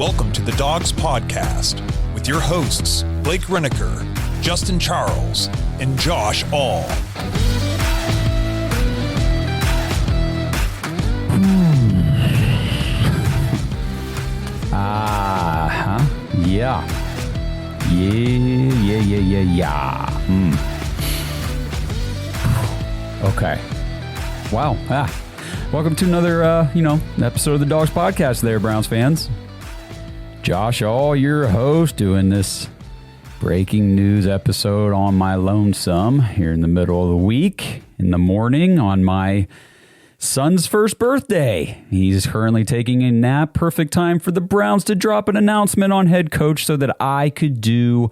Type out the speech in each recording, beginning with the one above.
Welcome to the Dogs Podcast with your hosts, Blake Reneker, Justin Charles, and Josh All. Yeah. Okay. Wow. Welcome to another, episode of the Dogs Podcast there, Browns fans. Josh All, your host, doing this breaking news episode on my lonesome here in the middle of the week, in the morning, on my son's first birthday. He's currently taking a nap. Perfect time for the Browns to drop an announcement on head coach so that I could do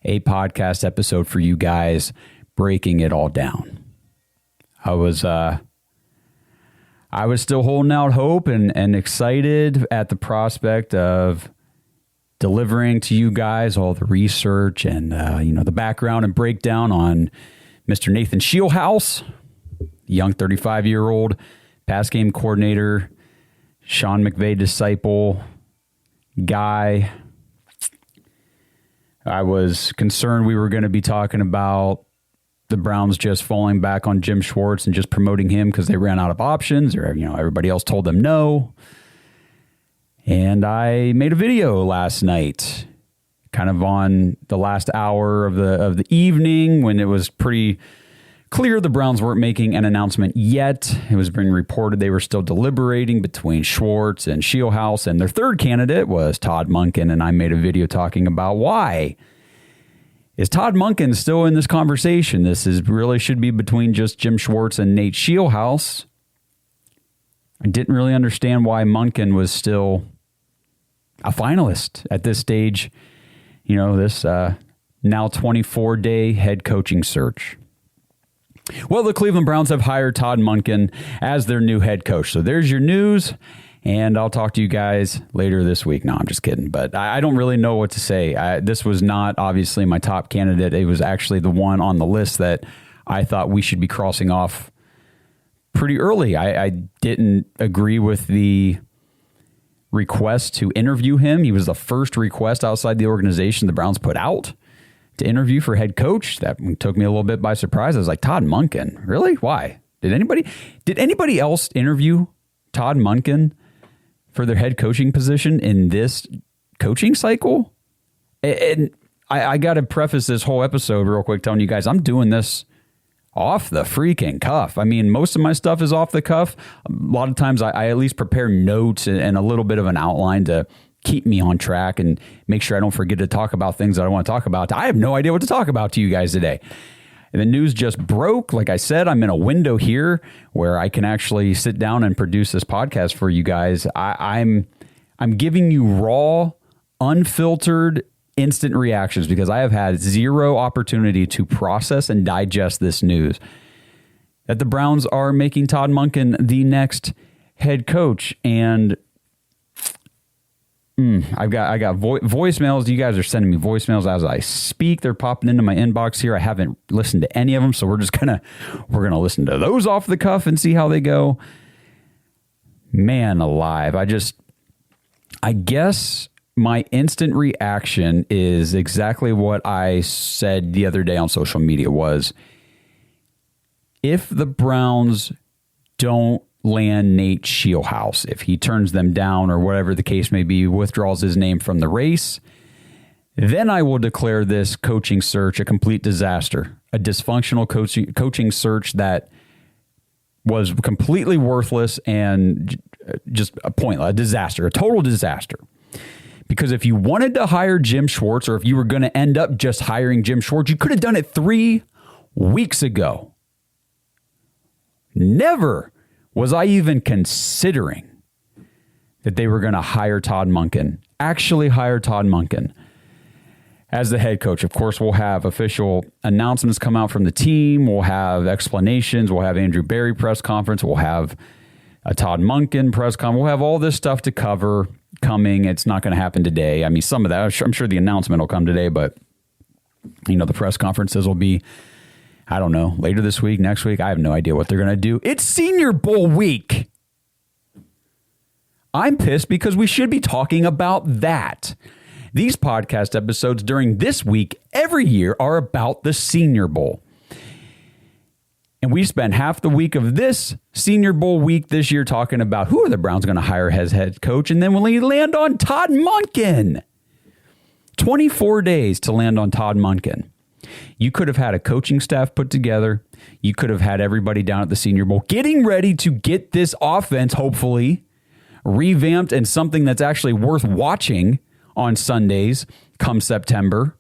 a podcast episode for you guys, breaking it all down. I was still holding out hope and excited at the prospect of delivering to you guys all the research and the background and breakdown on Mr. Nathan Shieldhouse, young 35-year-old pass game coordinator, Sean McVay disciple guy. I was concerned we were going to be talking about the Browns just falling back on Jim Schwartz and just promoting him because they ran out of options, or everybody else told them no. And I made a video last night, kind of on the last hour of the evening, when it was pretty clear the Browns weren't making an announcement yet. It was being reported they were still deliberating between Schwartz and Shieldhouse, and their third candidate was Todd Monken, and I made a video talking about why. Is Todd Monken still in this conversation? This really should be between just Jim Schwartz and Nate Shieldhouse. I didn't really understand why Monken was still a finalist at this stage, this now 24-day head coaching search. Well, the Cleveland Browns have hired Todd Monken as their new head coach. So there's your news, and I'll talk to you guys later this week. No, I'm just kidding, but I don't really know what to say. This was not obviously my top candidate. It was actually the one on the list that I thought we should be crossing off pretty early. I didn't agree with the request to interview him. He was the first request outside the organization the Browns put out to interview for head coach. That took me a little bit by surprise. I was like, Todd Monken? Really? Why? Did anybody else interview Todd Monken for their head coaching position in this coaching cycle? And I got to preface this whole episode real quick telling you guys I'm doing this off the freaking cuff. I mean, most of my stuff is off the cuff. A lot of times I at least prepare notes and a little bit of an outline to keep me on track and make sure I don't forget to talk about things that I want to talk about. I have no idea what to talk about to you guys today. And the news just broke. Like I said, I'm in a window here where I can actually sit down and produce this podcast for you guys. I'm giving you raw, unfiltered, instant reactions because I have had zero opportunity to process and digest this news that the Browns are making Todd Monken the next head coach. And I got voicemails. You guys are sending me voicemails as I speak. They're popping into my inbox here. I haven't listened to any of them, so we're gonna listen to those off the cuff and see how they go. Man alive. I guess my instant reaction is exactly what I said the other day on social media was, if the Browns don't land Nate Shieldhouse, if he turns them down or whatever the case may be, withdraws his name from the race, then I will declare this coaching search a complete disaster, a dysfunctional coaching search that was completely worthless and just a pointless, a disaster, a total disaster. Because if you wanted to hire Jim Schwartz, or if you were going to end up just hiring Jim Schwartz, you could have done it 3 weeks ago. Never was I even considering that they were going to hire Todd Monken, actually hire Todd Monken as the head coach. Of course, we'll have official announcements come out from the team. We'll have explanations. We'll have Andrew Berry press conference. We'll have a Todd Monken press conference. We'll have all this stuff to cover coming. It's not going to happen today. I mean, some of that, I'm sure the announcement will come today, but the press conferences will be, I don't know, later this week, next week. I have no idea what they're going to do. It's Senior Bowl week. I'm pissed because we should be talking about that. These podcast episodes during this week every year are about the Senior Bowl. And we spent half the week of this Senior Bowl week this year talking about who are the Browns going to hire as head coach. And then we land on Todd Monken. 24 days to land on Todd Monken. You could have had a coaching staff put together. You could have had everybody down at the Senior Bowl getting ready to get this offense, hopefully, revamped and something that's actually worth watching on Sundays come September.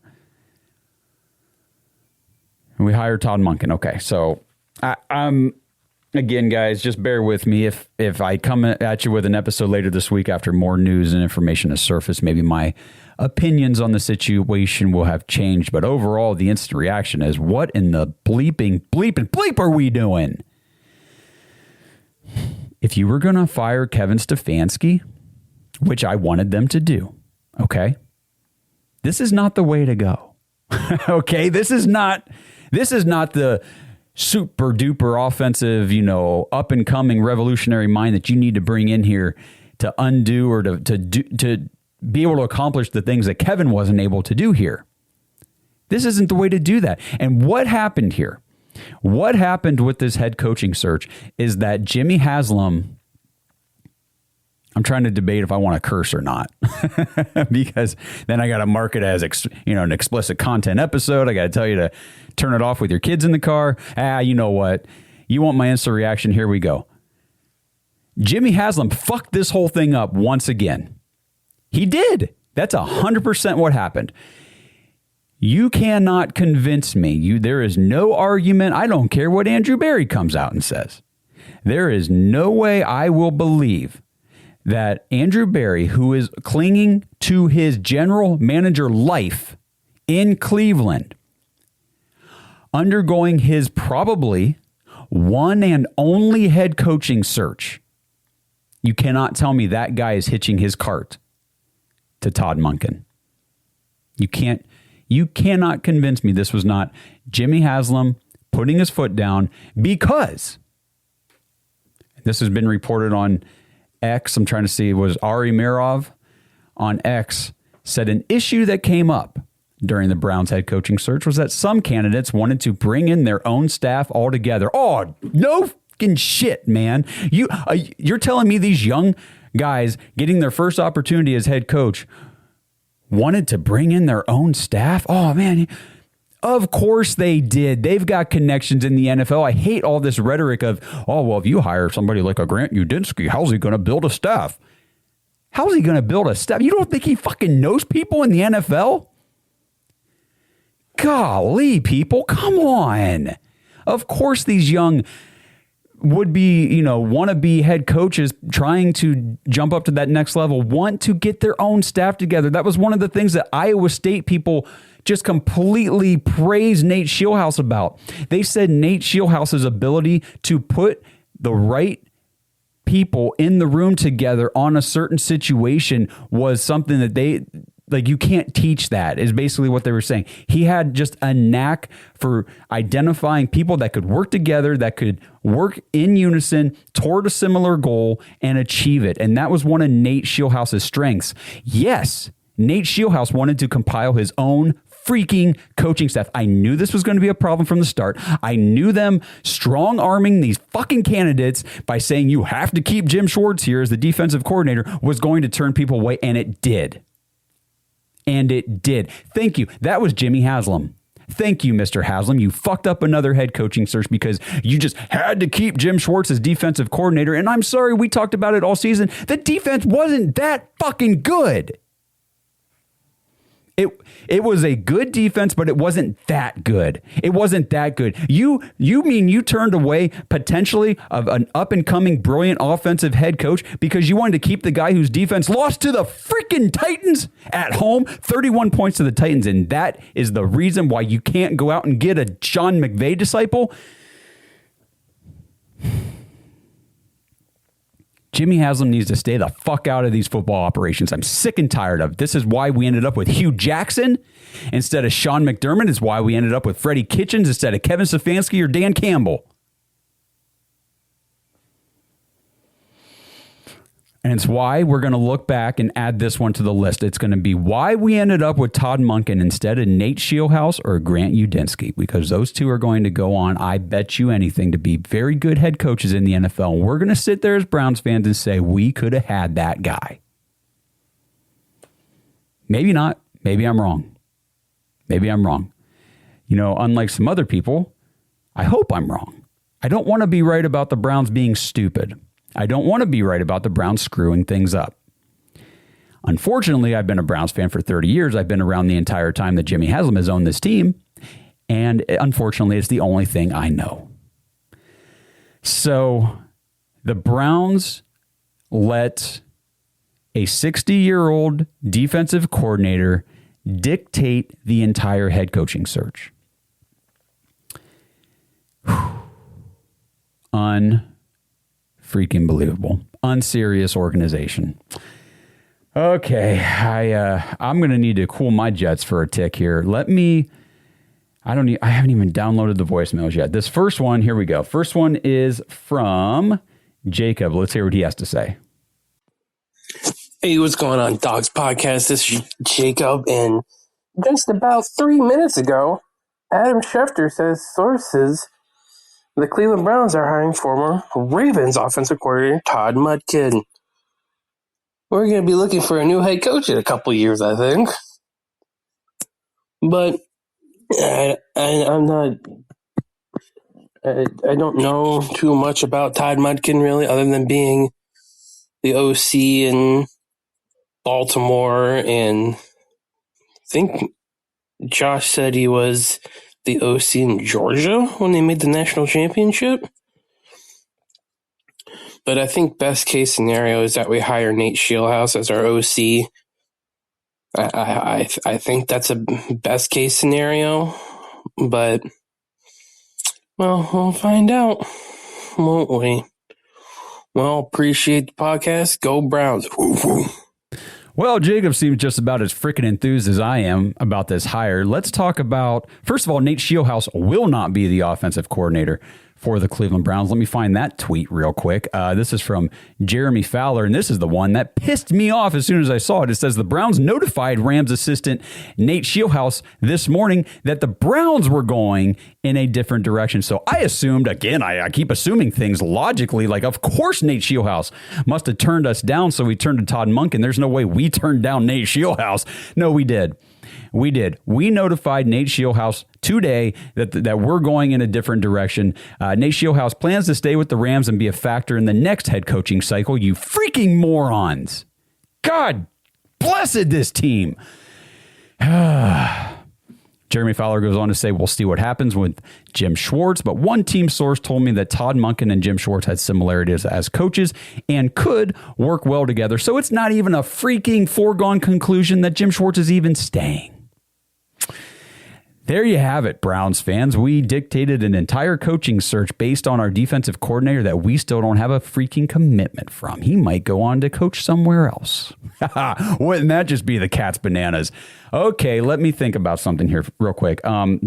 And we hired Todd Monken. Okay, so I'm again, guys, just bear with me if I come at you with an episode later this week after more news and information has surfaced. Maybe my opinions on the situation will have changed, but overall, the instant reaction is, what in the bleep are we doing? If you were going to fire Kevin Stefanski, which I wanted them to do, okay, this is not the way to go. Okay, this is not the super duper offensive, up and coming revolutionary mind that you need to bring in here to undo or to be able to accomplish the things that Kevin wasn't able to do here. This isn't the way to do that. And what happened here? What happened with this head coaching search is that Jimmy Haslam, I'm trying to debate if I want to curse or not, because then I got to mark it as an explicit content episode. I got to tell you to turn it off with your kids in the car. You know what? You want my instant reaction? Here we go. Jimmy Haslam fucked this whole thing up once again. He did. That's 100% what happened. You cannot convince me. There is no argument. I don't care what Andrew Berry comes out and says. There is no way I will believe that Andrew Berry, who is clinging to his general manager life in Cleveland, undergoing his probably one and only head coaching search, you cannot tell me that guy is hitching his cart to Todd Monken. You cannot convince me this was not Jimmy Haslam putting his foot down, because this has been reported on X. I'm trying to see, was Ari Mirov on X said an issue that came up during the Browns head coaching search was that some candidates wanted to bring in their own staff altogether. Oh, no fucking shit, man. You're telling me these young guys getting their first opportunity as head coach wanted to bring in their own staff? Oh, man. Of course they did. They've got connections in the NFL. I hate all this rhetoric of, oh, well, if you hire somebody like a Grant Udinski, how's he going to build a staff? How's he going to build a staff? You don't think he fucking knows people in the NFL? Golly, people, come on. Of course these young would-be, wannabe head coaches trying to jump up to that next level want to get their own staff together. That was one of the things that Iowa State people just completely praised Nate Scheelhaus about. They said Nate Scheelhaus's ability to put the right people in the room together on a certain situation was something that you can't teach that, is basically what they were saying. He had just a knack for identifying people that could work together, that could work in unison toward a similar goal and achieve it. And that was one of Nate Scheelhaus's strengths. Yes, Nate Scheelhaus wanted to compile his own freaking coaching staff. I knew this was going to be a problem from the start. I knew them strong-arming these fucking candidates by saying you have to keep Jim Schwartz here as the defensive coordinator was going to turn people away, and it did. And it did. Thank you. That was Jimmy Haslam. Thank you, Mr. Haslam. You fucked up another head coaching search because you just had to keep Jim Schwartz as defensive coordinator. And I'm sorry, we talked about it all season. The defense wasn't that fucking good. It was a good defense, but it wasn't that good. It wasn't that good. You mean you turned away potentially of an up-and-coming brilliant offensive head coach because you wanted to keep the guy whose defense lost to the freaking Titans at home, 31 points to the Titans, and that is the reason why you can't go out and get a Sean McVay disciple? Jimmy Haslam needs to stay the fuck out of these football operations. I'm sick and tired of it. This is why we ended up with Hugh Jackson instead of Sean McDermott. It's why we ended up with Freddie Kitchens instead of Kevin Stefanski or Dan Campbell. And it's why we're going to look back and add this one to the list. It's going to be why we ended up with Todd Monken instead of Nate Shieldhouse or Grant Udinski, because those two are going to go on, I bet you anything, to be very good head coaches in the NFL. And we're going to sit there as Browns fans and say, we could have had that guy. Maybe not. Maybe I'm wrong. Maybe I'm wrong. You know, unlike some other people, I hope I'm wrong. I don't want to be right about the Browns being stupid. I don't want to be right about the Browns screwing things up. Unfortunately, I've been a Browns fan for 30 years. I've been around the entire time that Jimmy Haslam has owned this team. And unfortunately, it's the only thing I know. So the Browns let a 60-year-old defensive coordinator dictate the entire head coaching search. Freaking believable. Unserious organization. Okay, I'm going to need to cool my jets for a tick here. I haven't even downloaded the voicemails yet. This first one, here we go. First one is from Jacob. Let's hear what he has to say. Hey, what's going on, Dogs Podcast? This is Jacob, and just about 3 minutes ago, Adam Schefter says sources the Cleveland Browns are hiring former Ravens offensive coordinator Todd Monken. We're going to be looking for a new head coach in a couple years, I think. But I don't know too much about Todd Monken, really, other than being the OC in Baltimore, and I think Josh said he was the OC in Georgia when they made the national championship. But I think best case scenario is that we hire Nate Shieldhouse as our OC. I think that's a best case scenario, but well, we'll find out, won't we? Well, appreciate the podcast. Go Browns. Ooh. Well, Jacob seems just about as freaking enthused as I am about this hire. Let's talk about, first of all, Nate Shieldhouse will not be the offensive coordinator for the Cleveland Browns. Let me find that tweet real quick. This is from Jeremy Fowler, and this is the one that pissed me off as soon as I saw it. It says the Browns notified Rams assistant Nate Shieldhouse this morning that the Browns were going in a different direction. So I assumed, again, I keep assuming things logically, like of course Nate Shieldhouse must have turned us down, so we turned to Todd Monken. There's no way we turned down Nate Shieldhouse. No, we did. We did. We notified Nate Shieldhouse today that we're going in a different direction. Nate Shieldhouse plans to stay with the Rams and be a factor in the next head coaching cycle. You freaking morons. God blessed this team. Jeremy Fowler goes on to say, we'll see what happens with Jim Schwartz, but one team source told me that Todd Monken and Jim Schwartz had similarities as coaches and could work well together. So it's not even a freaking foregone conclusion that Jim Schwartz is even staying. There you have it, Browns fans. We dictated an entire coaching search based on our defensive coordinator that we still don't have a freaking commitment from. He might go on to coach somewhere else. Wouldn't that just be the cat's bananas? Okay, let me think about something here real quick.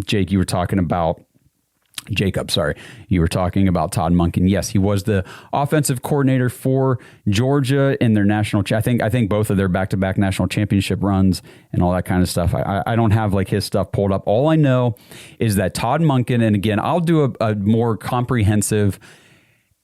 Jake, you were talking about Jacob, sorry. You were talking about Todd Monken. Yes, he was the offensive coordinator for Georgia in their national. I think both of their back-to-back national championship runs and all that kind of stuff. I don't have like his stuff pulled up. All I know is that Todd Monken, and again, I'll do a more comprehensive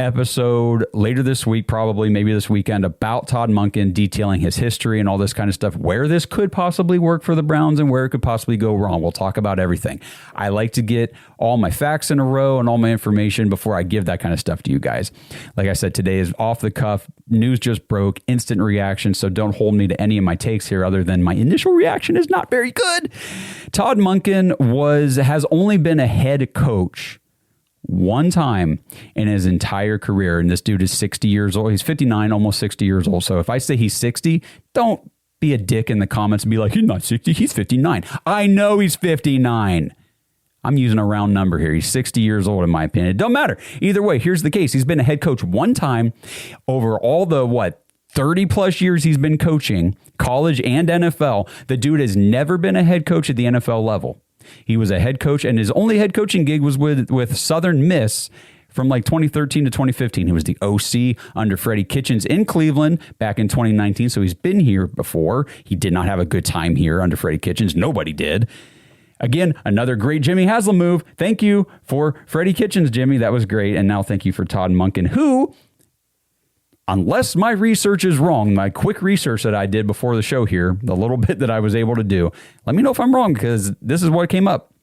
episode later this week, probably maybe this weekend, about Todd Monken, detailing his history and all this kind of stuff, where this could possibly work for the Browns and where it could possibly go wrong. We'll talk about everything. I like to get all my facts in a row and all my information before I give that kind of stuff to you guys. Like I said, today is off the cuff. News just broke, instant reaction, so don't hold me to any of my takes here other than my initial reaction is not very good. Todd Monken has only been a head coach one time in his entire career, and this dude is 60 years old. He's 59, almost 60 years old. So if I say he's 60, don't be a dick in the comments and be like, he's not 60, he's 59. I know he's 59. I'm using a round number here. He's 60 years old, in my opinion. It don't matter. Either way, here's the case. He's been a head coach one time over all the, 30 plus years he's been coaching, college and NFL. The dude has never been a head coach at the NFL level. He was a head coach, and his only head coaching gig was with Southern Miss from like 2013 to 2015. He was the OC under Freddie Kitchens in Cleveland back in 2019. So he's been here before. He did not have a good time here under Freddie Kitchens. Nobody did. Again, another great Jimmy Haslam move. Thank you for Freddie Kitchens, Jimmy. That was great. And now thank you for Todd Monken, who, unless my research is wrong, my quick research that I did before the show here, the little bit that I was able to do, let me know if I'm wrong, because this is what came up.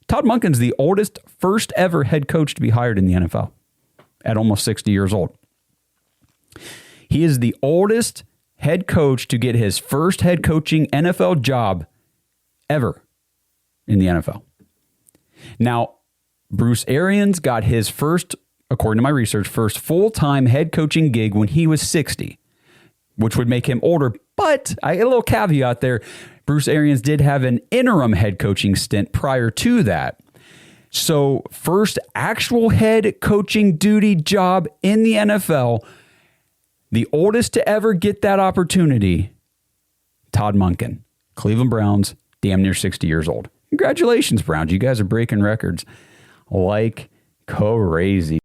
Todd Monken's the oldest first ever head coach to be hired in the NFL at almost 60 years old. He is the oldest head coach to get his first head coaching NFL job ever in the NFL. Now, Bruce Arians got his first, according to my research, first full-time head coaching gig when he was 60, which would make him older. But I get a little caveat there. Bruce Arians did have an interim head coaching stint prior to that. So first actual head coaching duty job in the NFL, the oldest to ever get that opportunity, Todd Monken, Cleveland Browns, damn near 60 years old. Congratulations, Browns. You guys are breaking records like crazy.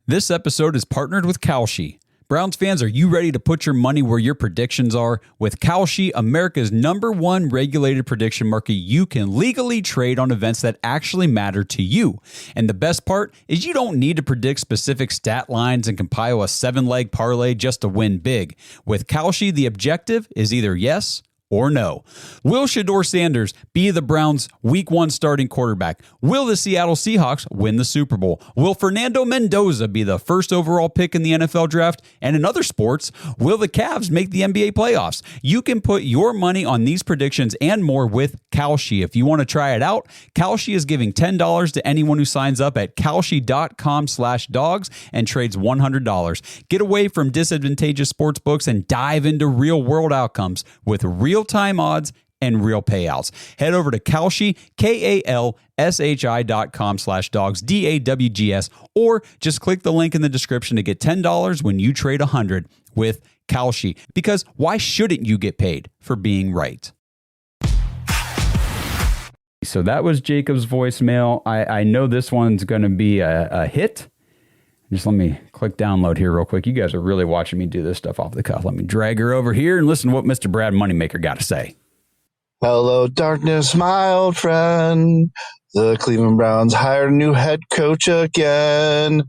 This episode is partnered with Kalshi. Browns fans, are you ready to put your money where your predictions are? With Kalshi, America's #1 regulated prediction market, you can legally trade on events that actually matter to you. And the best part is you don't need to predict specific stat lines and compile a 7-leg parlay just to win big. With Kalshi, the objective is either yes or no. Will Shedeur Sanders be the Browns' Week 1 starting quarterback? Will the Seattle Seahawks win the Super Bowl? Will Fernando Mendoza be the first overall pick in the NFL draft? And in other sports, will the Cavs make the NBA playoffs? You can put your money on these predictions and more with Kalshi. If you want to try it out, Kalshi is giving $10 to anyone who signs up at kalshi.com/dogs and trades $100. Get away from disadvantageous sports books and dive into real-world outcomes with real-time odds and real payouts. Head over to Kalshi, KALSHI.com/dogs, DAWGS, or just click the link in the description to get $10 when you trade $100 with Kalshi. Because why shouldn't you get paid for being right? So that was Jacob's voicemail. I know this one's going to be a hit. Just let me click download here real quick. You guys are really watching me do this stuff off the cuff. Let me drag her over here and listen to what Mr. Brad Moneymaker got to say. Hello, darkness, my old friend. The Cleveland Browns hired a new head coach again.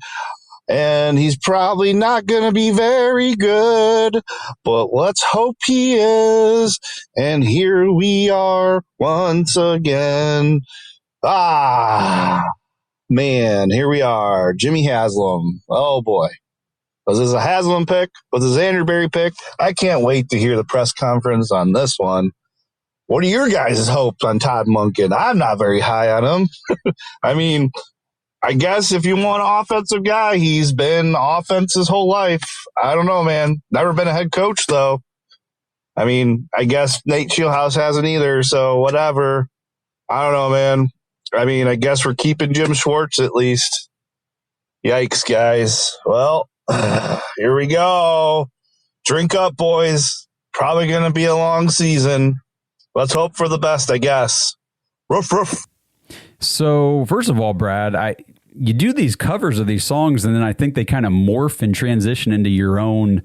And he's probably not going to be very good. But let's hope he is. And here we are once again. Man, here we are. Jimmy Haslam. Oh, boy. Was this a Haslam pick? Was this Andrew Berry pick? I can't wait to hear the press conference on this one. What are your guys' hopes on Todd Monken? I'm not very high on him. I mean, I guess if you want an offensive guy, he's been offense his whole life. I don't know, man. Never been a head coach, though. I mean, I guess Nate Shieldhouse hasn't either, so whatever. I don't know, man. I mean, I guess we're keeping Jim Schwartz at least. Yikes, guys. Well, here we go. Drink up, boys. Probably going to be a long season. Let's hope for the best, I guess. Roof, roof. So, first of all, Brad, you do these covers of these songs, and then I think they kind of morph and transition into your own,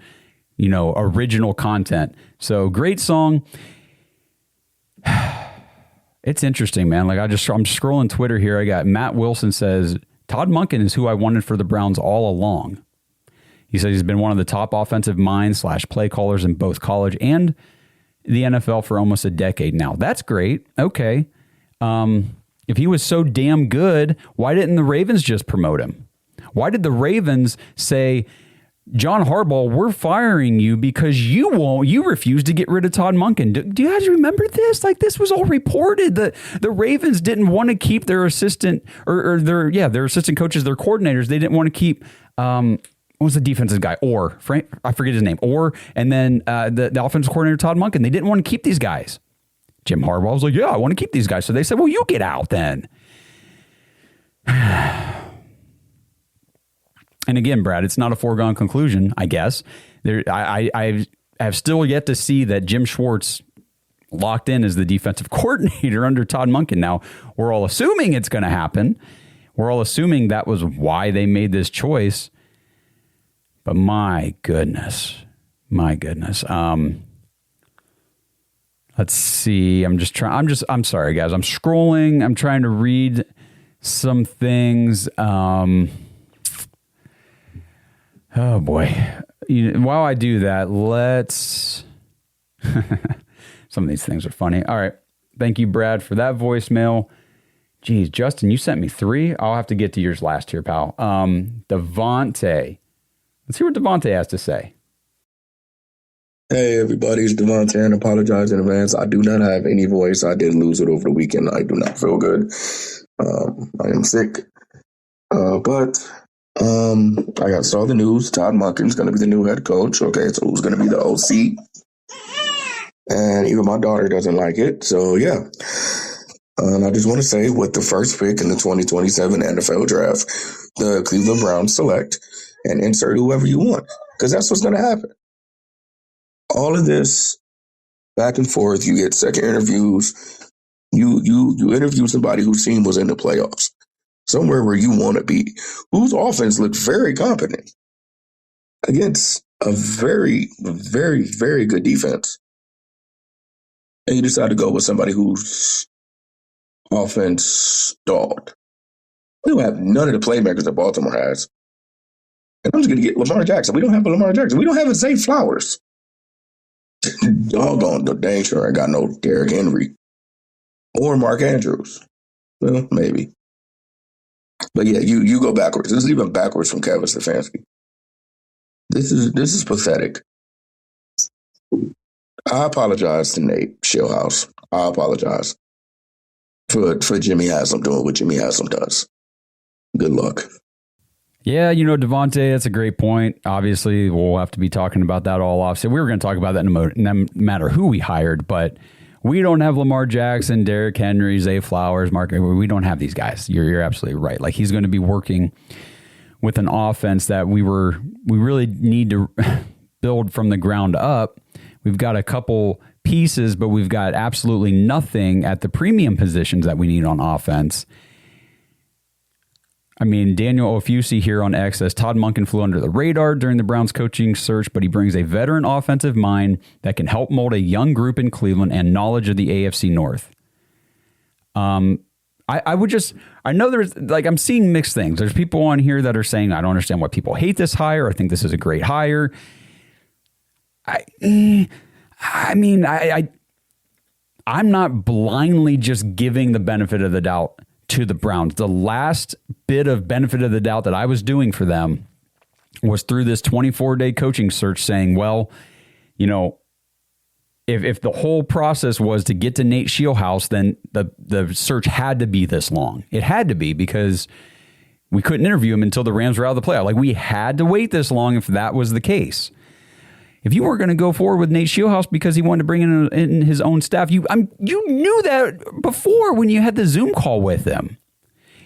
original content. So, great song. It's interesting, man. Like I'm scrolling Twitter here. I got Matt Wilson says, Todd Monken is who I wanted for the Browns all along. He says he's been one of the top offensive minds / play callers in both college and the NFL for almost a decade now. That's great. Okay. If he was so damn good, why didn't the Ravens just promote him? Why did the Ravens say, John Harbaugh, we're firing you because you refused to get rid of Todd Monken? Do you guys remember this? Like, this was all reported. The Ravens didn't want to keep their assistant or their assistant coaches, their coordinators. They didn't want to keep, what was the defensive guy? Frank, I forget his name. And then the offensive coordinator, Todd Monken. They didn't want to keep these guys. Jim Harbaugh was like, yeah, I want to keep these guys. So they said, well, you get out then. And again, Brad, it's not a foregone conclusion, I guess. I have still yet to see that Jim Schwartz locked in as the defensive coordinator under Todd Monken. Now, we're all assuming it's going to happen. We're all assuming that was why they made this choice. But my goodness. Let's see. I'm sorry, guys. I'm scrolling. I'm trying to read some things. Oh boy. While I do that, let's, some of these things are funny. All right. Thank you, Brad, for that voicemail. Geez, Justin, you sent me 3. I'll have to get to yours last here, pal. Devontae. Let's hear what Devontae has to say. Hey, everybody, it's Devontae, and apologize in advance. I do not have any voice. I did lose it over the weekend. I do not feel good. I am sick. But I saw the news. Todd Monken's going to be the new head coach. Okay, so who's going to be the OC? And even my daughter doesn't like it. So, yeah. And I just want to say, with the first pick in the 2027 NFL draft, the Cleveland Browns select and insert whoever you want, because that's what's going to happen. All of this back and forth, you get second interviews. You interview somebody whose team was in the playoffs, somewhere where you want to be, whose offense looked very competent against a very, very, very good defense. And you decide to go with somebody whose offense stalled. We don't have none of the playmakers that Baltimore has. And I'm just going to get Lamar Jackson. We don't have a Lamar Jackson. We don't have a Zay Flowers. Doggone, the dang sure I got no Derrick Henry or Mark Andrews. Well, maybe. But yeah, you go backwards. This is even backwards from Kevin Stefanski. This is pathetic. I apologize to Nate Shieldhouse. I apologize for Jimmy Haslam doing what Jimmy Haslam does. Good luck. Yeah, Devontae, that's a great point. Obviously, we'll have to be talking about that all off. So we were going to talk about that no matter who we hired, but we don't have Lamar Jackson, Derrick Henry, Zay Flowers, Mark. We don't have these guys. You're absolutely right. Like, he's going to be working with an offense that we really need to build from the ground up. We've got a couple pieces, but we've got absolutely nothing at the premium positions that we need on offense. I mean, Daniel Ofusi here on X says Todd Monken flew under the radar during the Browns coaching search, but he brings a veteran offensive mind that can help mold a young group in Cleveland and knowledge of the AFC North. I know there's, like, I'm seeing mixed things. There's people on here that are saying, I don't understand why people hate this hire. I think this is a great hire. I'm not blindly just giving the benefit of the doubt to the Browns. The last bit of benefit of the doubt that I was doing for them was through this 24-day coaching search, saying, well, if the whole process was to get to Nate Shieldhouse, then the search had to be this long. It had to be, because we couldn't interview him until the Rams were out of the playoff. Like, we had to wait this long if that was the case. If you weren't going to go forward with Nate Shieldhouse because he wanted to bring in his own staff, you knew that before when you had the Zoom call with him.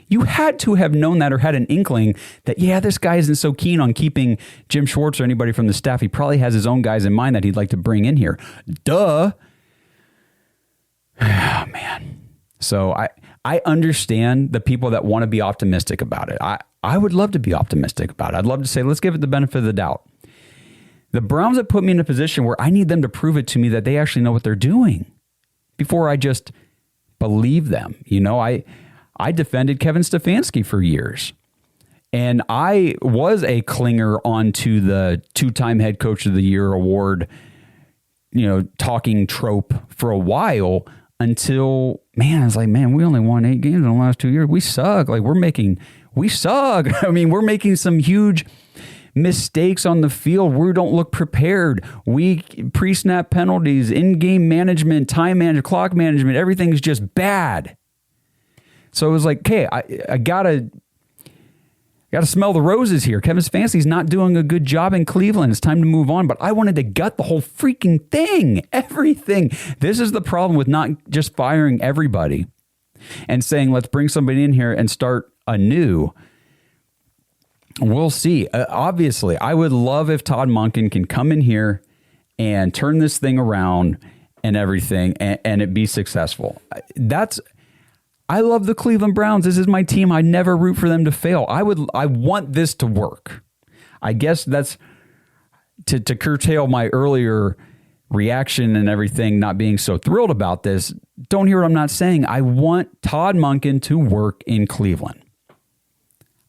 You had to have known that, or had an inkling that, yeah, this guy isn't so keen on keeping Jim Schwartz or anybody from the staff. He probably has his own guys in mind that he'd like to bring in here. Duh. Oh, man. So I understand the people that want to be optimistic about it. I would love to be optimistic about it. I'd love to say, let's give it the benefit of the doubt. The Browns have put me in a position where I need them to prove it to me that they actually know what they're doing before I just believe them. I defended Kevin Stefanski for years, and I was a clinger onto the 2-time head coach of the year award, talking trope for a while, until, man, I was like, man, we only won 8 games in the last 2 years. We suck. Like, we suck. I mean, we're making some huge mistakes on the field. We don't look prepared. Pre-snap penalties, in-game management, time management, clock management, everything's just bad. So it was like, okay, I gotta smell the roses here. Kevin Stefanski's not doing a good job in Cleveland. It's time to move on. But I wanted to gut the whole freaking thing, everything. This is the problem with not just firing everybody and saying, let's bring somebody in here and start anew. We'll see. Obviously, I would love if Todd Monken can come in here and turn this thing around and everything, and it be successful. I love the Cleveland Browns. This is my team. I never root for them to fail. I want this to work. I guess that's to curtail my earlier reaction and everything, not being so thrilled about this. Don't hear what I'm not saying. I want Todd Monken to work in Cleveland.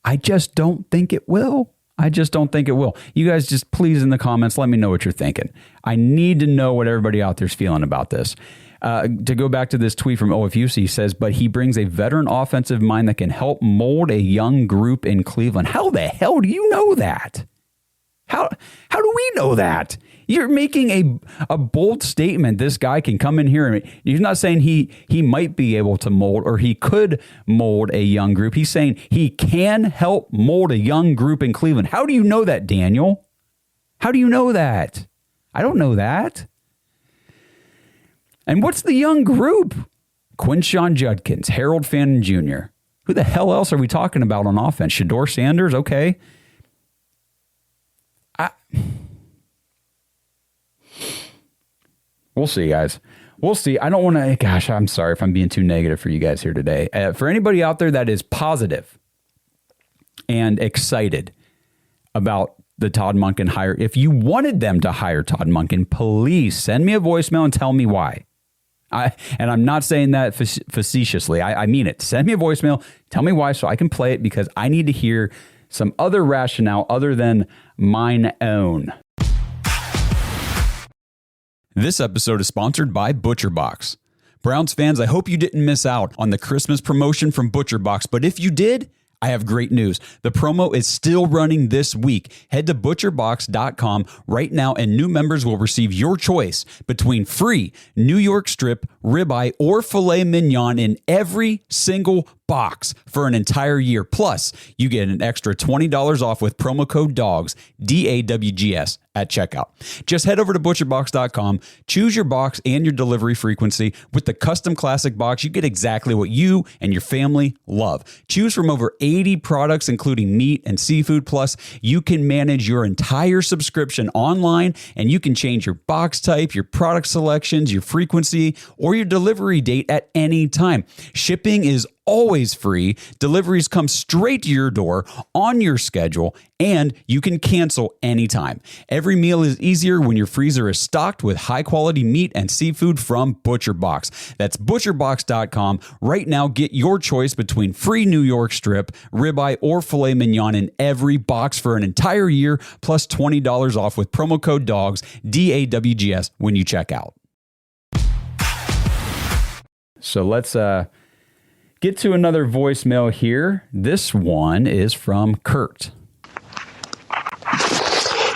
I just don't think it will. You guys just please in the comments, let me know what you're thinking. I need to know what everybody out there's feeling about this. To go back to this tweet from OFUC, he says, but he brings a veteran offensive mind that can help mold a young group in Cleveland. How the hell do you know that? How do we know that? You're making a bold statement. This guy can come in here and he's not saying he might be able to mold or he could mold a young group. He's saying he can help mold a young group in Cleveland. How do you know that, Daniel? How do you know that? I don't know that. And what's the young group? Quinshawn Judkins, Harold Fannin Jr. Who the hell else are we talking about on offense? Shador Sanders? Okay. We'll see, guys. We'll see. I don't want to, gosh, I'm sorry if I'm being too negative for you guys here today. For anybody out there that is positive and excited about the Todd Monken hire, if you wanted them to hire Todd Monken, please send me a voicemail and tell me why. And I'm not saying that facetiously. I mean it. Send me a voicemail. Tell me why so I can play it because I need to hear some other rationale other than mine own. This episode is sponsored by ButcherBox. Browns fans, I hope you didn't miss out on the Christmas promotion from ButcherBox, but if you did, I have great news. The promo is still running this week. Head to butcherbox.com right now and new members will receive your choice between free New York strip, ribeye, or filet mignon in every single box for an entire year. Plus, you get an extra $20 off with promo code DAWGS, DAWGS, at checkout. Just head over to butcherbox.com, choose your box and your delivery frequency. With the custom classic box, you get exactly what you and your family love. Choose from over 80 products, including meat and seafood. Plus, you can manage your entire subscription online, and you can change your box type, your product selections, your frequency, or your delivery date at any time. Shipping is always free. Deliveries come straight to your door on your schedule, and you can cancel anytime. Every meal is easier when your freezer is stocked with high-quality meat and seafood from ButcherBox. That's butcherbox.com. Right now, get your choice between free New York strip, ribeye, or filet mignon in every box for an entire year, plus $20 off with promo code DAWGS, DAWGS, when you check out. So let's get to another voicemail here. This one is from Kurt.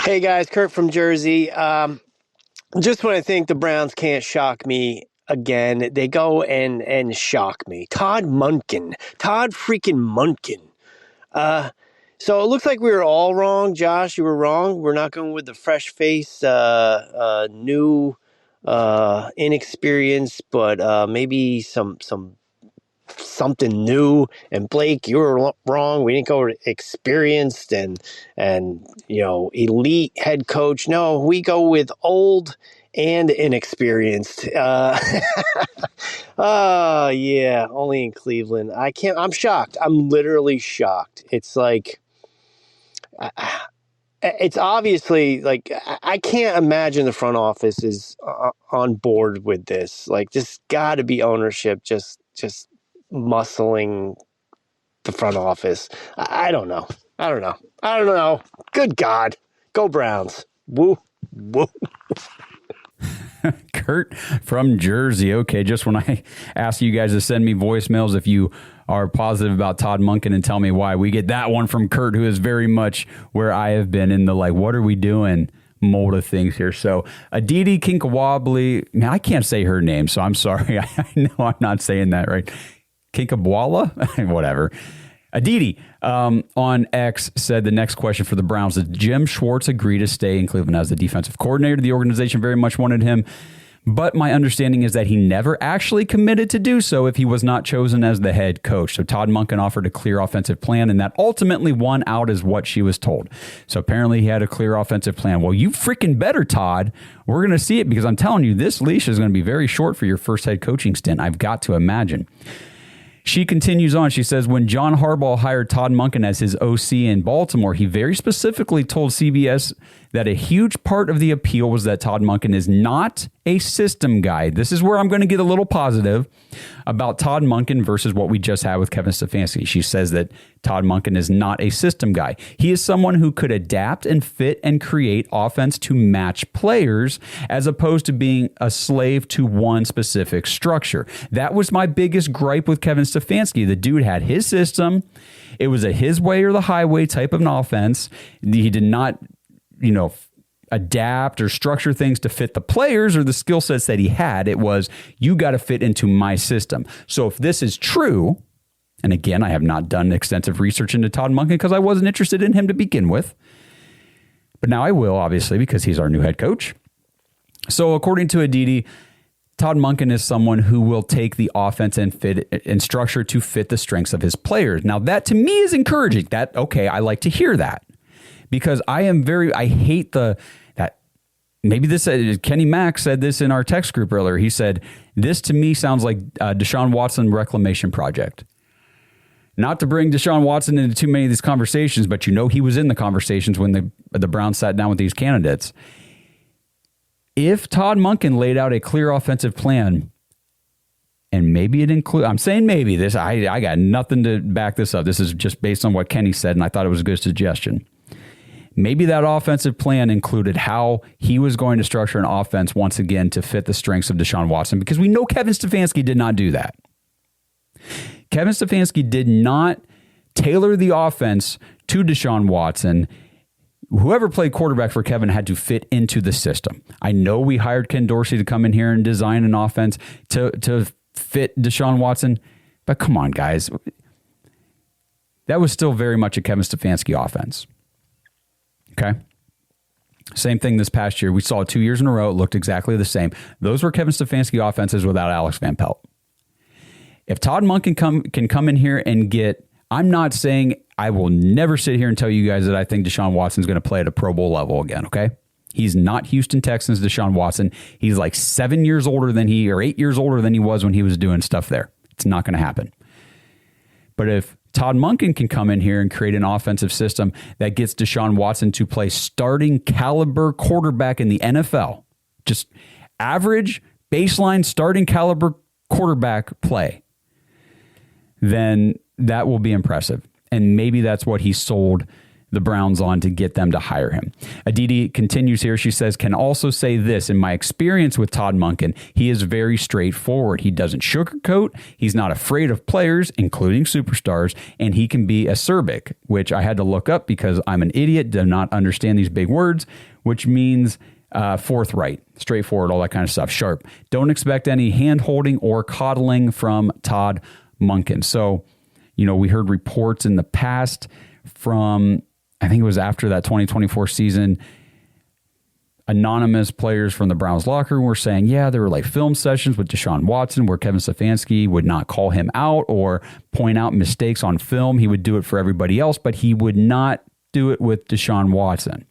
Hey guys, Kurt from Jersey. Just want to think the Browns can't shock me again. They go and shock me. Todd freaking Monken. So it looks like we were all wrong. Josh, you were wrong. We're not going with the fresh face, new, inexperienced, but maybe something new. And Blake, you were wrong. We didn't go with experienced and elite head coach. No, we go with old and inexperienced. Oh yeah, only in Cleveland. I'm shocked. I'm literally shocked. It's like, it's obviously like, I can't imagine the front office is on board with this. Like, this got to be ownership just muscling the front office. I don't know. Good God. Go Browns. Woo. Kurt from Jersey. Okay, just when I ask you guys to send me voicemails if you are positive about Todd Monken and tell me why, we get that one from Kurt, who is very much where I have been in the like, what are we doing mold of things here. So Aditi Kinkawabli, man, I can't say her name, so I'm sorry. I know I'm not saying that right. Kinkabwala? Whatever. Aditi on X said the next question for the Browns: did Jim Schwartz agree to stay in Cleveland as the defensive coordinator? The organization very much wanted him, but my understanding is that he never actually committed to do so if he was not chosen as the head coach. So Todd Monken offered a clear offensive plan, and that ultimately won out is what she was told. So apparently he had a clear offensive plan. Well, you freaking better, Todd. We're going to see it, because I'm telling you, this leash is going to be very short for your first head coaching stint, I've got to imagine. She continues on. She says, when John Harbaugh hired Todd Monken as his OC in Baltimore, he very specifically told CBS that a huge part of the appeal was that Todd Monken is not a system guy. This is where I'm going to get a little positive about Todd Monken versus what we just had with Kevin Stefanski. She says that Todd Monken is not a system guy. He is someone who could adapt and fit and create offense to match players as opposed to being a slave to one specific structure. That was my biggest gripe with Kevin Stefanski. The dude had his system. It was a his way or the highway type of an offense. He did not, adapt or structure things to fit the players or the skill sets that he had. It was, you got to fit into my system. So if this is true, and again, I have not done extensive research into Todd Monken because I wasn't interested in him to begin with, but now I will, obviously, because he's our new head coach. So according to Aditi, Todd Monken is someone who will take the offense and fit and structure to fit the strengths of his players. Now that to me is encouraging. Okay, I like to hear that because I hate maybe this, Kenny Mack said this in our text group earlier. He said, this to me sounds like Deshaun Watson reclamation project. Not to bring Deshaun Watson into too many of these conversations, but he was in the conversations when the Browns sat down with these candidates. If Todd Monken laid out a clear offensive plan, and maybe it includes, I'm saying maybe this, I got nothing to back this up. This is just based on what Kenny said, and I thought it was a good suggestion. Maybe that offensive plan included how he was going to structure an offense once again to fit the strengths of Deshaun Watson, because we know Kevin Stefanski did not do that. Kevin Stefanski did not tailor the offense to Deshaun Watson. Whoever played quarterback for Kevin had to fit into the system. I know we hired Ken Dorsey to come in here and design an offense to fit Deshaun Watson, but come on, guys. That was still very much a Kevin Stefanski offense. Okay. Same thing this past year. We saw it 2 years in a row. It looked exactly the same. Those were Kevin Stefanski offenses without Alex Van Pelt. If Todd Monken can come in here and I'm not saying I will never sit here and tell you guys that I think Deshaun Watson's going to play at a Pro Bowl level again, okay? He's not Houston Texans Deshaun Watson. He's like 7 years older than 8 years older than he was when he was doing stuff there. It's not going to happen. But if Todd Monken can come in here and create an offensive system that gets Deshaun Watson to play starting caliber quarterback in the NFL, just average baseline starting caliber quarterback play, then that will be impressive. And maybe that's what he sold the Browns on to get them to hire him. Aditi continues here. She says, can also say this. In my experience with Todd Monken, he is very straightforward. He doesn't sugarcoat. He's not afraid of players, including superstars, and he can be acerbic, which I had to look up because I'm an idiot, do not understand these big words, which means forthright, straightforward, all that kind of stuff, sharp. Don't expect any hand-holding or coddling from Todd Monken. So, we heard reports in the past from, I think it was after that 2024 season, anonymous players from the Browns locker room were saying, there were like film sessions with Deshaun Watson where Kevin Stefanski would not call him out or point out mistakes on film. He would do it for everybody else, but he would not do it with Deshaun Watson.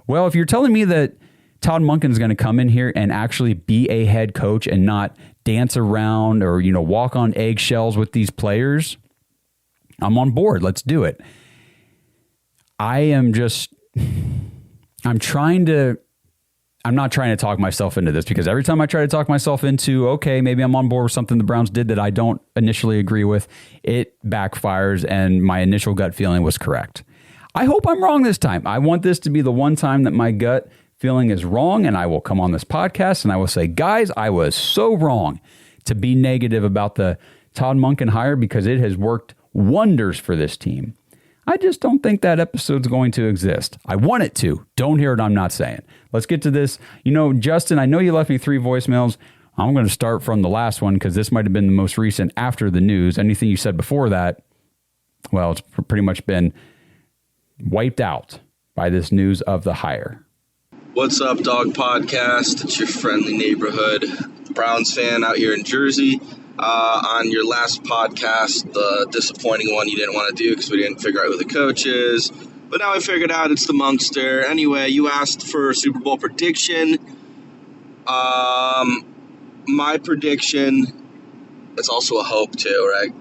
Well, if you're telling me that Todd Monken is going to come in here and actually be a head coach and not dance around or, walk on eggshells with these players, I'm on board. Let's do it. I'm not trying to talk myself into this, because every time I try to talk myself into, okay, maybe I'm on board with something the Browns did that I don't initially agree with, it backfires and my initial gut feeling was correct. I hope I'm wrong this time. I want this to be the one time that my gut feeling is wrong, and I will come on this podcast and I will say, guys, I was so wrong to be negative about the Todd Monken hire because it has worked wonders for this team. I just don't think that episode's going to exist. I want it to. Don't hear it, I'm not saying. Let's get to this. Justin, I know you left me 3 voicemails. I'm going to start from the last one because this might have been the most recent after the news. Anything you said before that, well, it's pretty much been wiped out by this news of the hire. What's up, Dog Podcast? It's your friendly neighborhood Browns fan out here in Jersey. On your last podcast, the disappointing one you didn't want to do because we didn't figure out who the coach is. But now I figured out it's the Monkster. Anyway, you asked for a Super Bowl prediction. My prediction it's also a hope too, right?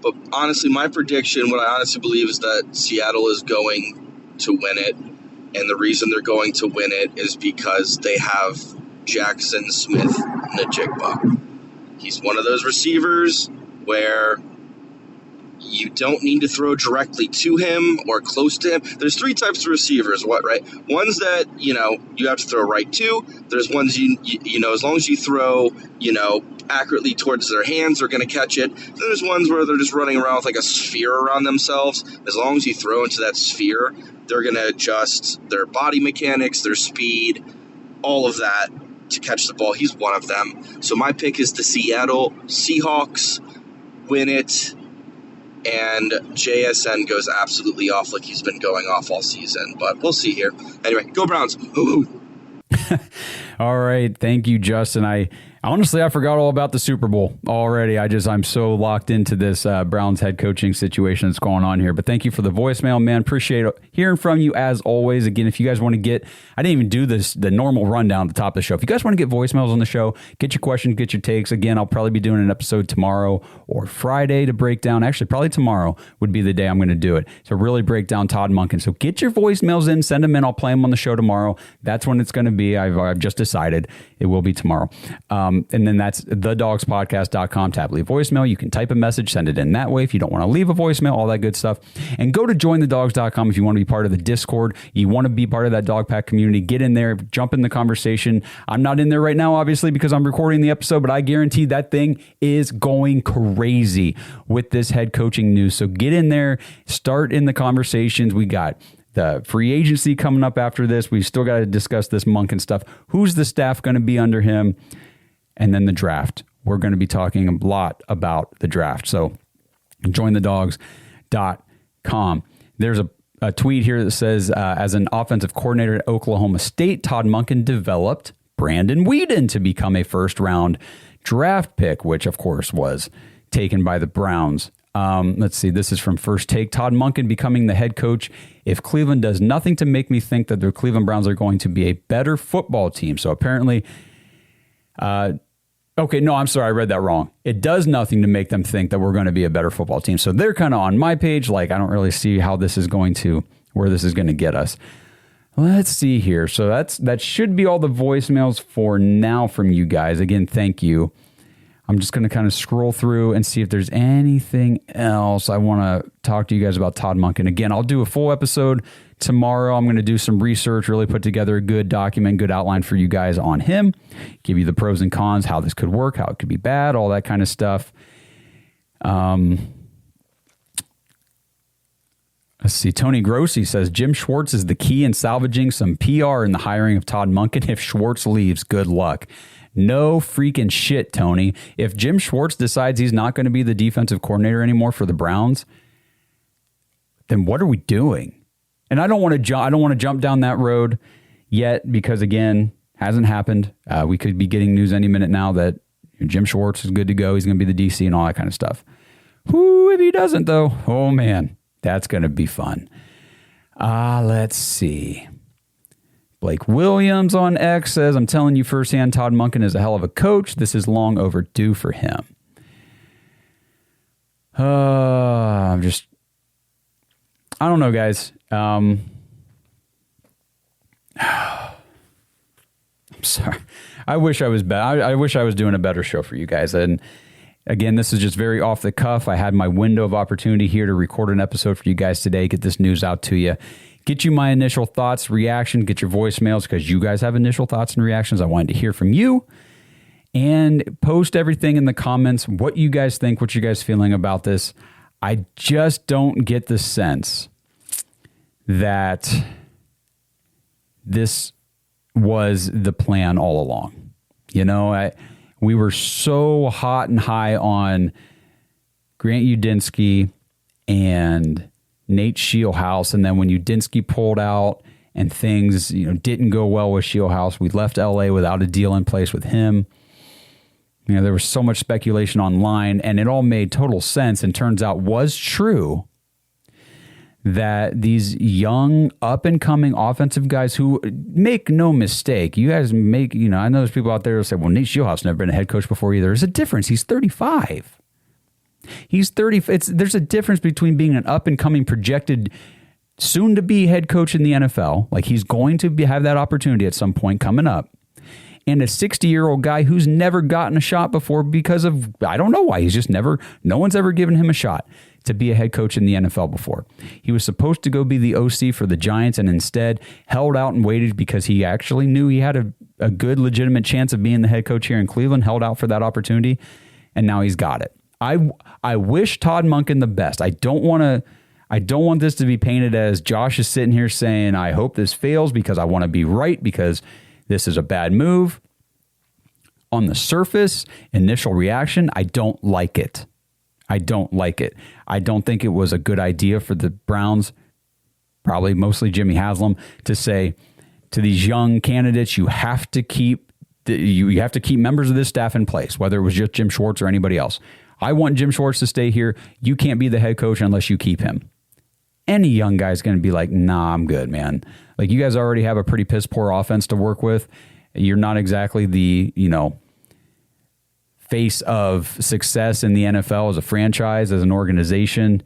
But honestly, my prediction, what I honestly believe is that Seattle is going to win it. And the reason they're going to win it is because they have Jackson Smith-Njigba. He's one of those receivers where you don't need to throw directly to him or close to him. There's three types of receivers, right? Ones that, you have to throw right to. There's ones, as long as you throw, accurately towards their hands, they're going to catch it. Then there's ones where they're just running around with like a sphere around themselves. As long as you throw into that sphere, they're going to adjust their body mechanics, their speed, all of that to catch the ball. He's one of them. So my pick is the Seattle Seahawks win it. And JSN goes absolutely off like he's been going off all season. But we'll see here. Anyway, go Browns. All right. Thank you, Justin. I forgot all about the Super Bowl already. I'm so locked into this Browns head coaching situation that's going on here. But thank you for the voicemail, man. Appreciate hearing from you as always. Again, if you guys want to I didn't even do the normal rundown at the top of the show. If you guys want to get voicemails on the show, get your questions, get your takes. Again, I'll probably be doing an episode tomorrow or Friday to break down. Actually, probably tomorrow would be the day I'm going to do it. To really break down Todd Monken. So get your voicemails in, send them in. I'll play them on the show tomorrow. That's when it's going to be. I've just decided it will be tomorrow. And then that's thedogspodcast.com tab. Leave voicemail. You can type a message, send it in that way if you don't want to leave a voicemail, all that good stuff. And go to jointhedogs.com if you want to be part of the Discord. You want to be part of that dog pack community. Get in there, jump in the conversation. I'm not in there right now, obviously, because I'm recording the episode, but I guarantee that thing is going crazy with this head coaching news. So get in there, start in the conversations. We got the free agency coming up after this. We've still got to discuss this Monken stuff. Who's the staff going to be under him? And then the draft. We're going to be talking a lot about the draft. So jointhedogs.com. There's a tweet here that says, as an offensive coordinator at Oklahoma State, Todd Monken developed Brandon Weeden to become a first-round draft pick, which, of course, was taken by the Browns. Let's see. This is from First Take. Todd Monken becoming the head coach if Cleveland does nothing to make me think that the Cleveland Browns are going to be a better football team. So apparently... okay, no, I'm sorry. I read that wrong. It does nothing to make them think that we're going to be a better football team. So they're kind of on my page. Like, I don't really see how this is going to, where this is going to get us. Let's see here. So that should be all the voicemails for now from you guys. Again, thank you. I'm just going to kind of scroll through and see if there's anything else I want to talk to you guys about Todd Monken. Again, I'll do a full episode tomorrow. I'm going to do some research, really put together a good document, good outline for you guys on him, give you the pros and cons, how this could work, how it could be bad, all that kind of stuff. Let's see. Tony Grossi says, Jim Schwartz is the key in salvaging some PR in the hiring of Todd Monken. If Schwartz leaves, good luck. No freaking shit, Tony. If Jim Schwartz decides he's not going to be the defensive coordinator anymore for the Browns, then what are we doing? And I don't want to jump down that road yet because, again, hasn't happened. We could be getting news any minute now that Jim Schwartz is good to go. He's going to be the DC and all that kind of stuff. Whoo, if he doesn't, though, oh, man, that's going to be fun. Let's see. Blake Williams on X says, I'm telling you firsthand, Todd Monken is a hell of a coach. This is long overdue for him. I don't know, guys. I'm sorry. I wish I was better. I wish I was doing a better show for you guys. And again, this is just very off the cuff. I had my window of opportunity here to record an episode for you guys today, get this news out to you, get you my initial thoughts, reaction, get your voicemails because you guys have initial thoughts and reactions. I wanted to hear from you and post everything in the comments, what you guys think, what you guys feeling about this. I just don't get the sense that this was the plan all along. You know, we were so hot and high on Grant Udinski and Nate Scheelhaus, and then when Udinski pulled out and things, didn't go well with Scheelhaus, we left LA without a deal in place with him. There was so much speculation online, and it all made total sense and turns out was true that these young up-and-coming offensive guys who, make no mistake, you guys make, I know there's people out there who say, well, Nate Schiehlhauf's never been a head coach before either. There's a difference. He's 35. He's 30. There's a difference between being an up-and-coming projected soon-to-be head coach in the NFL, like he's going to have that opportunity at some point coming up, and a 60-year-old guy who's never gotten a shot before because of, I don't know why, no one's ever given him a shot to be a head coach in the NFL before. He was supposed to go be the OC for the Giants and instead held out and waited because he actually knew he had a good, legitimate chance of being the head coach here in Cleveland, held out for that opportunity, and now he's got it. I wish Todd Monken the best. I don't want this to be painted as Josh is sitting here saying, I hope this fails because I want to be right because this is a bad move. On the surface, initial reaction, I don't like it. I don't like it. I don't think it was a good idea for the Browns, probably mostly Jimmy Haslam, to say to these young candidates, you have to keep members of this staff in place, whether it was just Jim Schwartz or anybody else. I want Jim Schwartz to stay here. You can't be the head coach unless you keep him. Any young guy is going to be like, nah, I'm good, man. Like, you guys already have a pretty piss poor offense to work with. You're not exactly the, face of success in the NFL as a franchise, as an organization,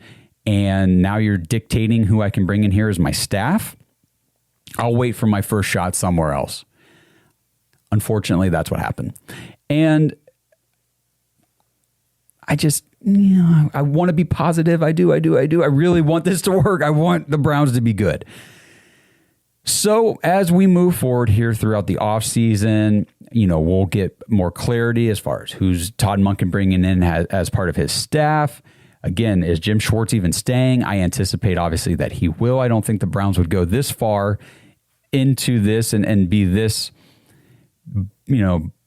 and now you're dictating who I can bring in here as my staff. I'll wait for my first shot somewhere else. Unfortunately, that's what happened. And I just, I want to be positive. I do. I really want this to work. I want the Browns to be good. So as we move forward here throughout the offseason, we'll get more clarity as far as who's Todd Monken bringing in as part of his staff. Again, is Jim Schwartz even staying? I anticipate, obviously, that he will. I don't think the Browns would go this far into this and be this,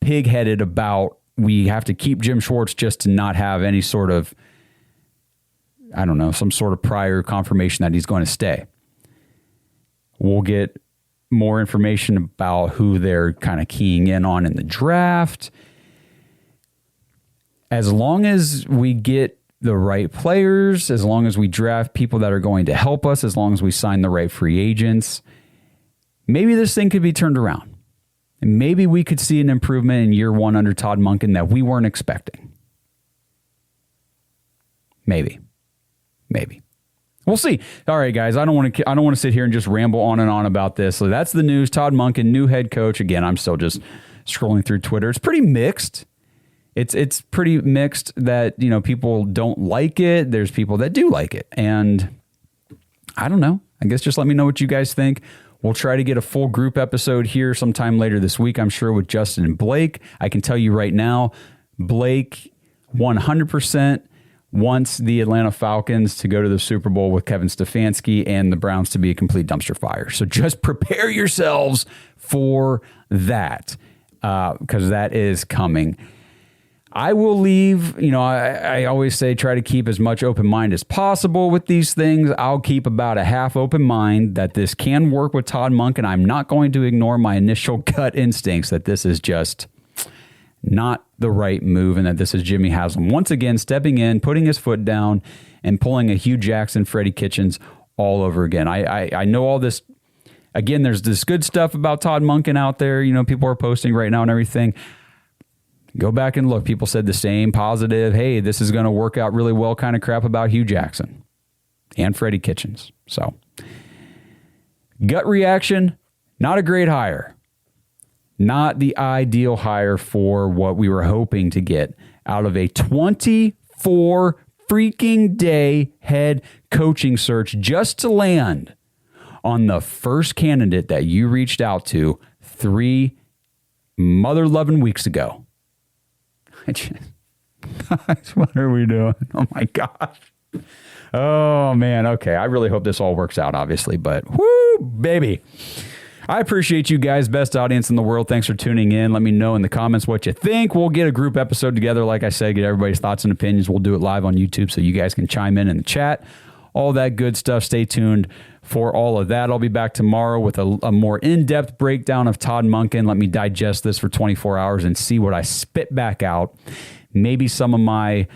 pig-headed about we have to keep Jim Schwartz just to not have any sort of, some sort of prior confirmation that he's going to stay. We'll get more information about who they're kind of keying in on in the draft. As long as we get the right players, as long as we draft people that are going to help us, as long as we sign the right free agents, maybe this thing could be turned around. And maybe we could see an improvement in year one under Todd Monken that we weren't expecting. Maybe. We'll see. All right, guys. I don't want to sit here and just ramble on and on about this. So that's the news. Todd Monken, new head coach. Again, I'm still just scrolling through Twitter. It's pretty mixed. It's pretty mixed that, people don't like it. There's people that do like it. And I don't know. I guess just let me know what you guys think. We'll try to get a full group episode here sometime later this week, I'm sure, with Justin and Blake. I can tell you right now, Blake 100% wants the Atlanta Falcons to go to the Super Bowl with Kevin Stefanski and the Browns to be a complete dumpster fire. So just prepare yourselves for that because that is coming. I will leave, I always say try to keep as much open mind as possible with these things. I'll keep about a half open mind that this can work with Todd Monken. I'm not going to ignore my initial gut instincts that this is just not the right move and that this is Jimmy Haslam once again stepping in, putting his foot down, and pulling a Hugh Jackson, Freddie Kitchens all over again. I know all this. Again, there's this good stuff about Todd Monken out there. People are posting right now and everything. Go back and look. People said the same positive, hey, this is going to work out really well kind of crap about Hugh Jackson and Freddie Kitchens. So, gut reaction, not a great hire. Not the ideal hire for what we were hoping to get out of a 24 freaking day head coaching search just to land on the first candidate that you reached out to 3 mother-loving weeks ago. What are we doing? Oh, my gosh. Oh, man. Okay. I really hope this all works out, obviously, but whoo, baby. I appreciate you guys. Best audience in the world. Thanks for tuning in. Let me know in the comments what you think. We'll get a group episode together. Like I said, get everybody's thoughts and opinions. We'll do it live on YouTube so you guys can chime in the chat. All that good stuff. Stay tuned for all of that. I'll be back tomorrow with a more in-depth breakdown of Todd Monken. Let me digest this for 24 hours and see what I spit back out. Maybe some of my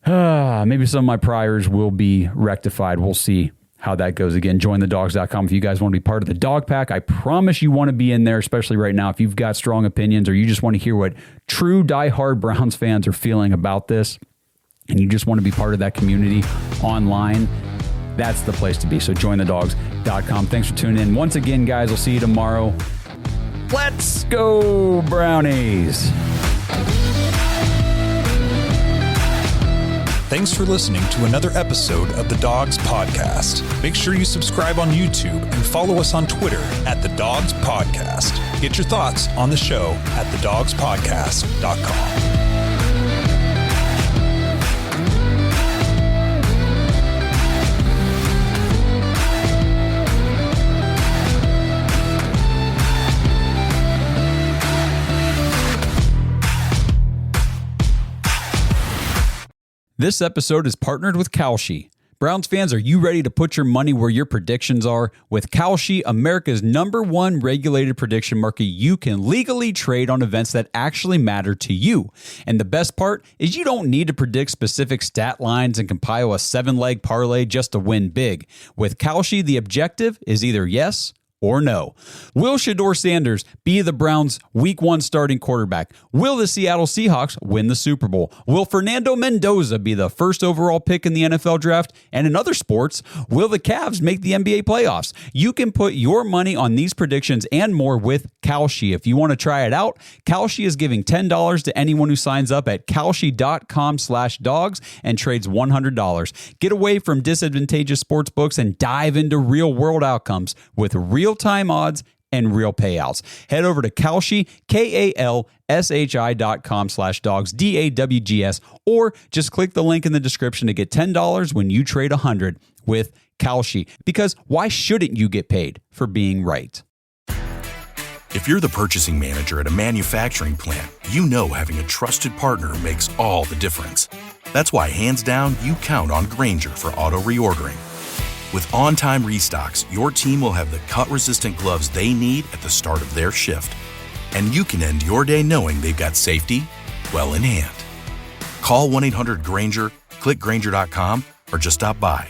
Maybe some of my priors will be rectified. We'll see how that goes. Again, jointhedogs.com if you guys want to be part of the dog pack. I promise you want to be in there, especially right now. If you've got strong opinions or you just want to hear what true diehard Browns fans are feeling about this, and you just want to be part of that community online, that's the place to be. So jointhedogs.com. Thanks for tuning in. Once again, guys, I'll see you tomorrow. Let's go, Brownies. Thanks for listening to another episode of the Dogs Podcast. Make sure you subscribe on YouTube and follow us on Twitter at The Dogs Podcast. Get your thoughts on the show at thedogspodcast.com. This episode is partnered with Kalshi. Browns fans, are you ready to put your money where your predictions are? With Kalshi, America's #1 regulated prediction market, you can legally trade on events that actually matter to you. And the best part is you don't need to predict specific stat lines and compile a 7-leg parlay just to win big. With Kalshi, the objective is either yes or no. Will Shedeur Sanders be the Browns' Week 1 starting quarterback? Will the Seattle Seahawks win the Super Bowl? Will Fernando Mendoza be the first overall pick in the NFL draft? And in other sports, will the Cavs make the NBA playoffs? You can put your money on these predictions and more with Kalshi. If you want to try it out, Kalshi is giving $10 to anyone who signs up at kalshi.com/dogs and trades $100. Get away from disadvantageous sports books and dive into real-world outcomes with real-time odds and real payouts. Head over to Kalshi, KALSHI.com/dogs, DAWGS, or just click the link in the description to get $10 when you trade $100 with Kalshi. Because why shouldn't you get paid for being right? If you're the purchasing manager at a manufacturing plant, you know having a trusted partner makes all the difference. That's why, hands down, you count on Grainger for auto reordering. With on-time restocks, your team will have the cut-resistant gloves they need at the start of their shift. And you can end your day knowing they've got safety well in hand. Call 1-800-GRAINGER, click Grainger.com, or just stop by.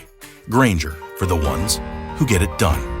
Grainger, for the ones who get it done.